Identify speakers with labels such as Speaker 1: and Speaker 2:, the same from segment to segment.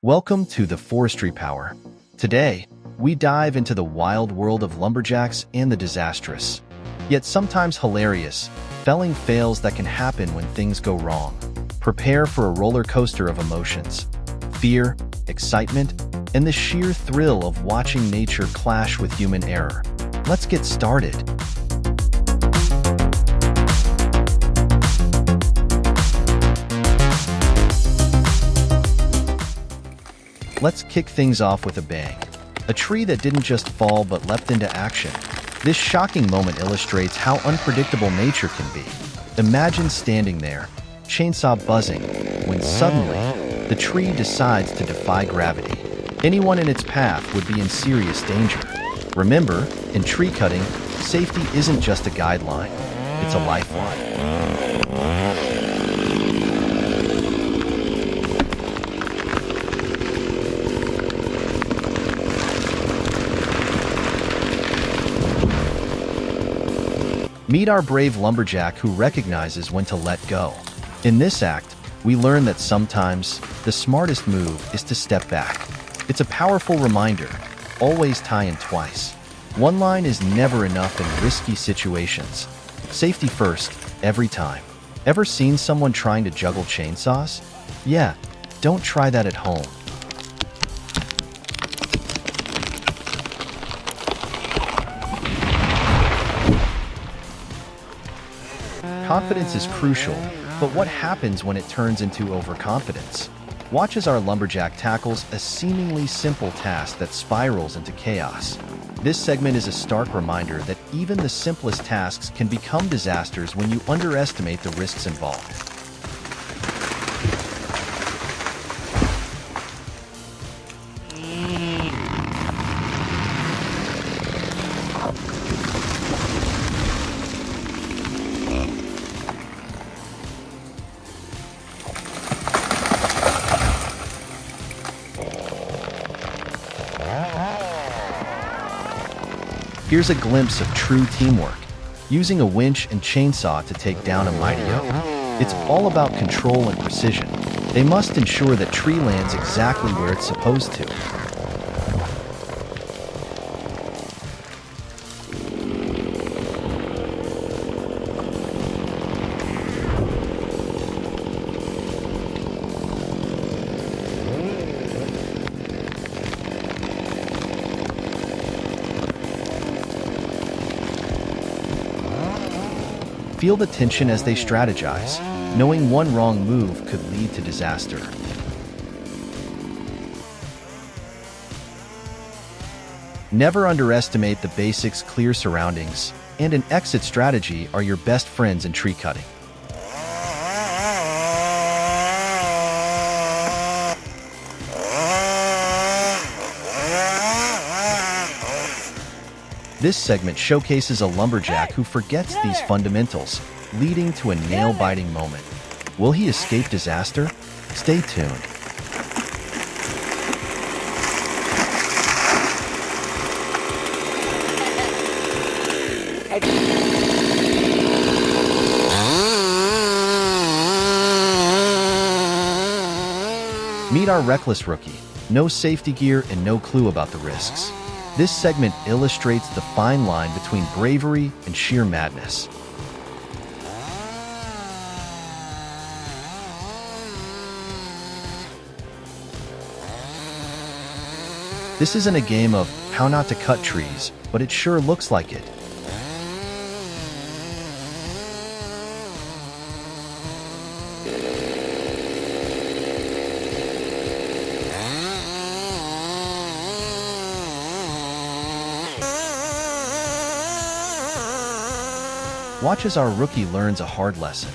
Speaker 1: Welcome to the Forestry Power. Today, we dive into the wild world of lumberjacks and the disastrous, yet sometimes hilarious, felling fails that can happen when things go wrong. Prepare for a roller coaster of emotions, fear, excitement, and the sheer thrill of watching nature clash with human error. Let's get started. Let's kick things off with a bang. A tree that didn't just fall but leapt into action. This shocking moment illustrates how unpredictable nature can be. Imagine standing there, chainsaw buzzing, when suddenly, the tree decides to defy gravity. Anyone in its path would be in serious danger. Remember, in tree cutting, safety isn't just a guideline, it's a lifeline. Meet our brave lumberjack who recognizes when to let go. In this act, we learn that sometimes the smartest move is to step back. It's a powerful reminder, always tie in twice. One line is never enough in risky situations. Safety first, every time. Ever seen someone trying to juggle chainsaws? Yeah, don't try that at home. Confidence is crucial, but what happens when it turns into overconfidence? Watch as our lumberjack tackles a seemingly simple task that spirals into chaos. This segment is a stark reminder that even the simplest tasks can become disasters when you underestimate the risks involved. Here's a glimpse of true teamwork, using a winch and chainsaw to take down a mighty oak. It's all about control and precision. They must ensure that tree lands exactly where it's supposed to. Feel the tension as they strategize, knowing one wrong move could lead to disaster. Never underestimate the basics. Clear surroundings and an exit strategy are your best friends in tree cutting. This segment showcases a lumberjack who forgets these fundamentals, leading to a nail-biting moment. Will he escape disaster? Stay tuned. Meet our reckless rookie. No safety gear and no clue about the risks. This segment illustrates the fine line between bravery and sheer madness. This isn't a game of how not to cut trees, but it sure looks like it. Watch as our rookie learns a hard lesson.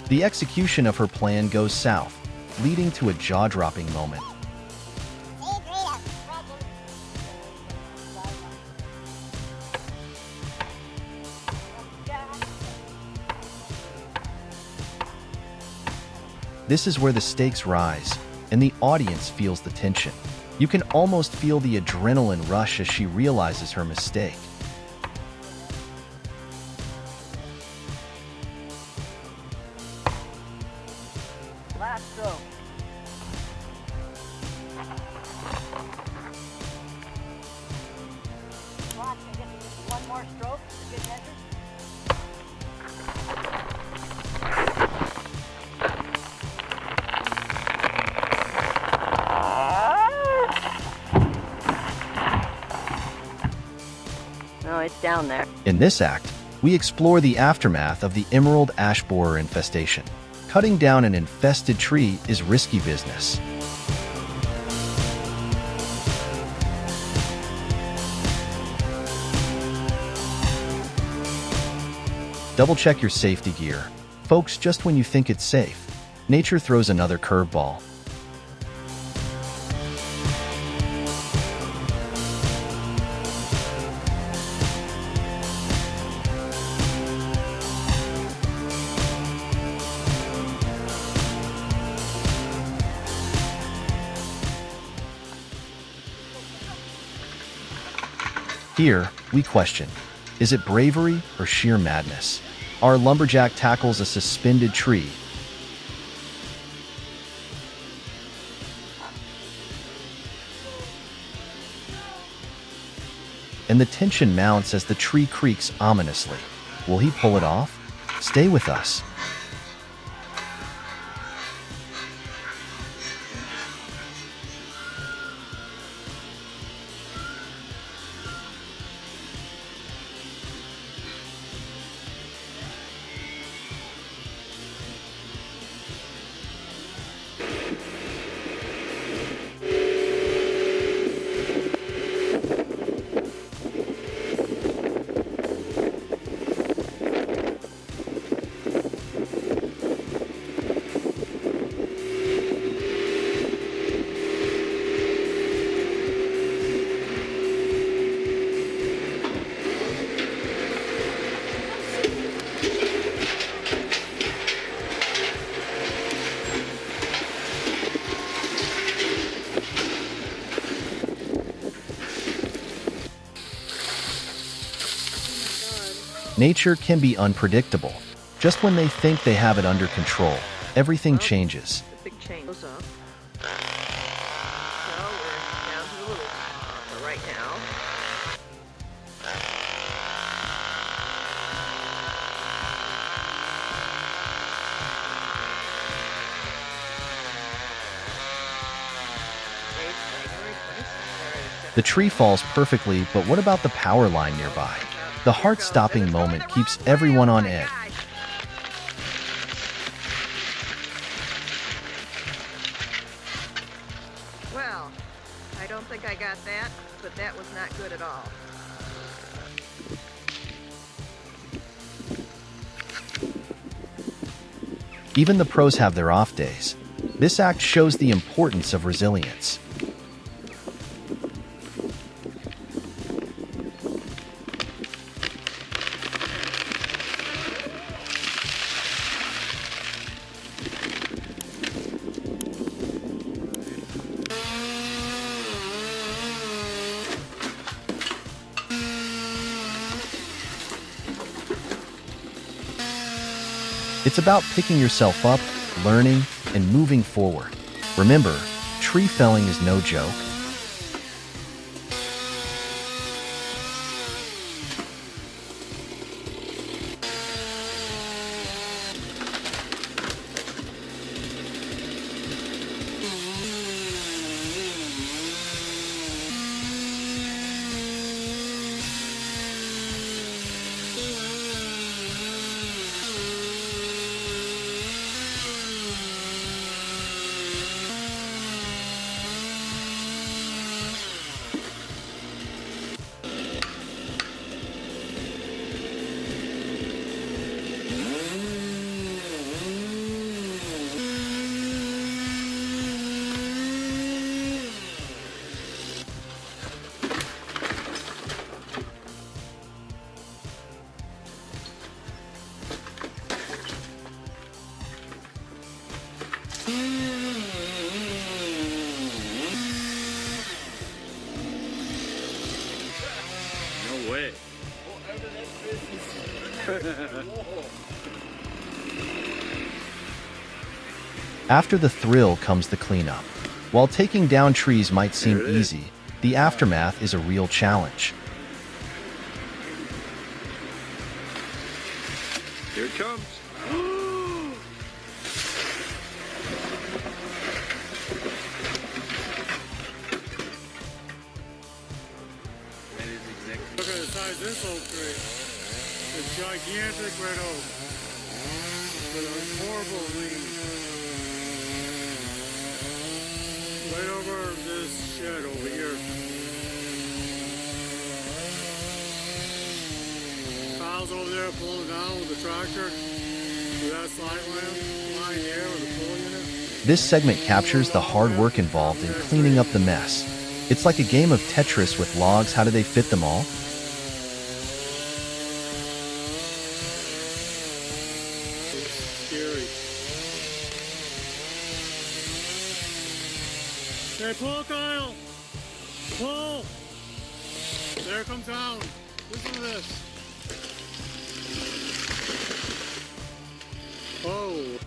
Speaker 1: The execution of her plan goes south, leading to a jaw-dropping moment. This is where the stakes rise, and the audience feels the tension. You can almost feel the adrenaline rush as she realizes her mistake.
Speaker 2: Last go. more strokes to get measured? No, it's down there.
Speaker 1: In this act, we explore the aftermath of the emerald ash borer infestation. Cutting down an infested tree is risky business. Double-check your safety gear. Folks, just when you think it's safe, nature throws another curveball. Here, we question, is it bravery or sheer madness? Our lumberjack tackles a suspended tree. And the tension mounts as the tree creaks ominously. Will he pull it off? Stay with us. Nature can be unpredictable. Just when they think they have it under control, everything changes.
Speaker 2: The big chain goes up. So we're down to the little for right now.
Speaker 1: The tree falls perfectly, but what about the power line nearby? The heart-stopping moment keeps everyone on edge.
Speaker 2: Well, I don't think I got that, but that was not good at all.
Speaker 1: Even the pros have their off days. This act shows the importance of resilience. It's about picking yourself up, learning, and moving forward. Remember, tree felling is no joke.
Speaker 3: No way.
Speaker 1: After the thrill comes the cleanup. While taking down trees might seem easy, the aftermath is a real challenge.
Speaker 3: Here it comes. Look at the size of this oak tree. It's gigantic red oak. With a horrible lean. Right over this shed over here. Kyle's over there pulling down with the tractor. With that slide line here with the pull unit.
Speaker 1: This segment captures the hard work involved in cleaning up the mess. It's like a game of Tetris with logs. How do they fit them all?
Speaker 3: Scary. Hey, pull, Kyle! Pull! There it comes down. Listen to this. Oh.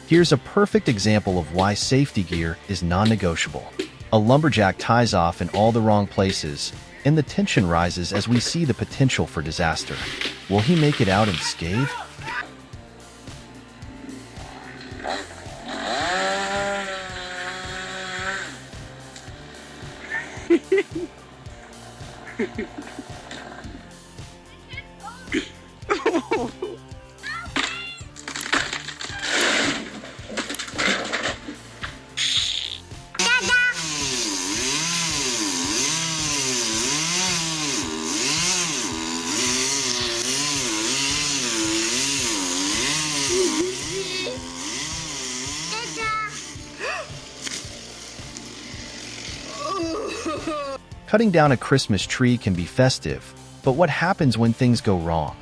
Speaker 1: Here's a perfect example of why safety gear is non-negotiable. A lumberjack ties off in all the wrong places, and the tension rises as we see the potential for disaster. Will he make it out unscathed? Cutting down a Christmas tree can be festive, but what happens when things go wrong?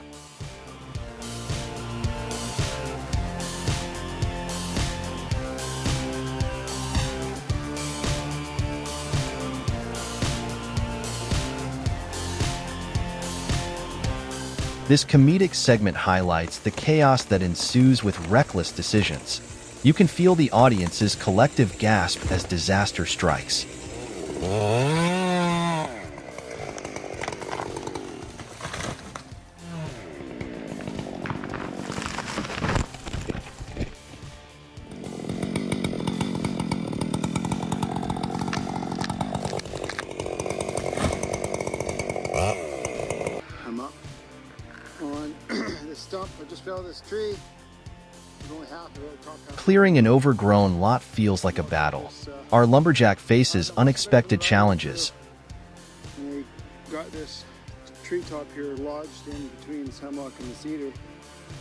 Speaker 1: This comedic segment highlights the chaos that ensues with reckless decisions. You can feel the audience's collective gasp as disaster strikes.
Speaker 4: I'm up on this stump. I just fell this tree. There's only half of it. Top half.
Speaker 1: Clearing an overgrown lot feels like a battle. Our lumberjack faces unexpected challenges.
Speaker 4: And they got this treetop here lodged in between this hemlock and the cedar.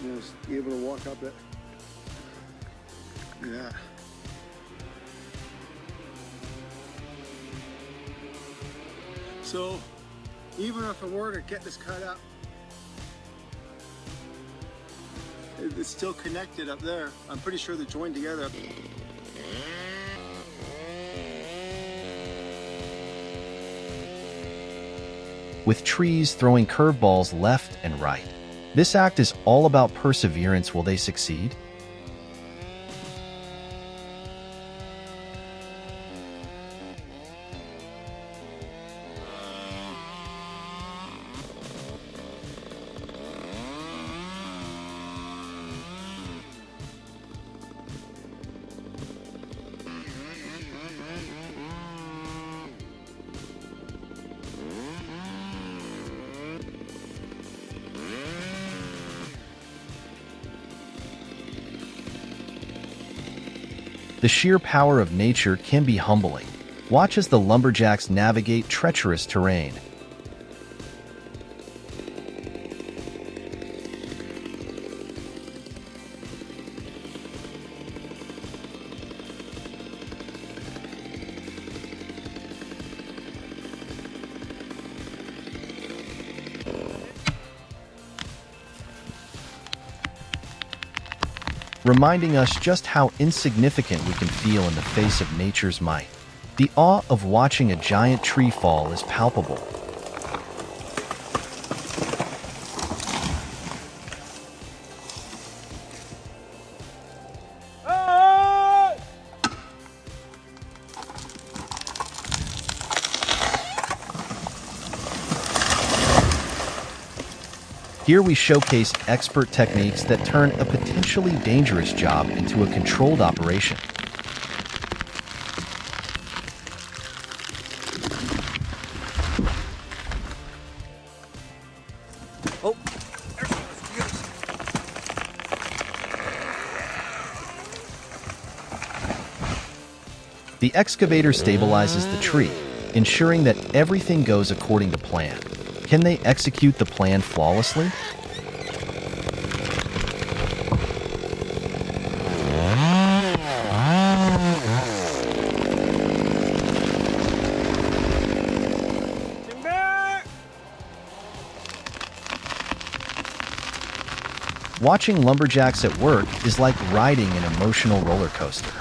Speaker 4: And I was able to walk up it. Yeah. So, even if I were to get this cut up, it's still connected up there. I'm pretty sure they're joined together.
Speaker 1: With trees throwing curveballs left and right. This act is all about perseverance. Will they succeed? The sheer power of nature can be humbling. Watch as the lumberjacks navigate treacherous terrain. Reminding us just how insignificant we can feel in the face of nature's might. The awe of watching a giant tree fall is palpable. Here we showcase expert techniques that turn a potentially dangerous job into a controlled operation.
Speaker 5: Oh,
Speaker 1: The excavator stabilizes the tree, ensuring that everything goes according to plan. Can they execute the plan flawlessly? Watching lumberjacks at work is like riding an emotional roller coaster.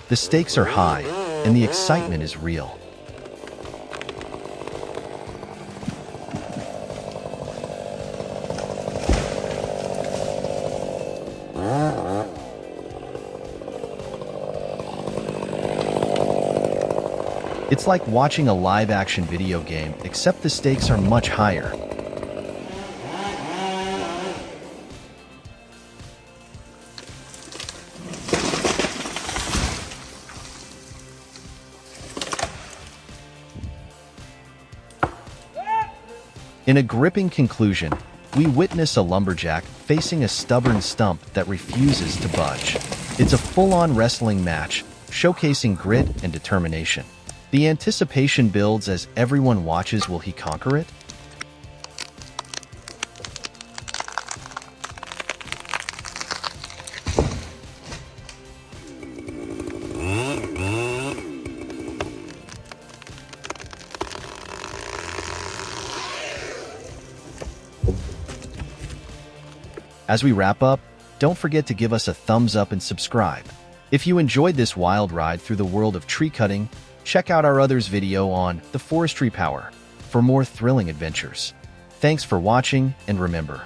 Speaker 1: The stakes are high, and the excitement is real. It's like watching a live-action video game, except the stakes are much higher. In a gripping conclusion, we witness a lumberjack facing a stubborn stump that refuses to budge. It's a full-on wrestling match, showcasing grit and determination. The anticipation builds as everyone watches. Will he conquer it? As we wrap up, don't forget to give us a thumbs up and subscribe. If you enjoyed this wild ride through the world of tree cutting, check out our others video on the Forestry Power for more thrilling adventures. Thanks for watching, and remember,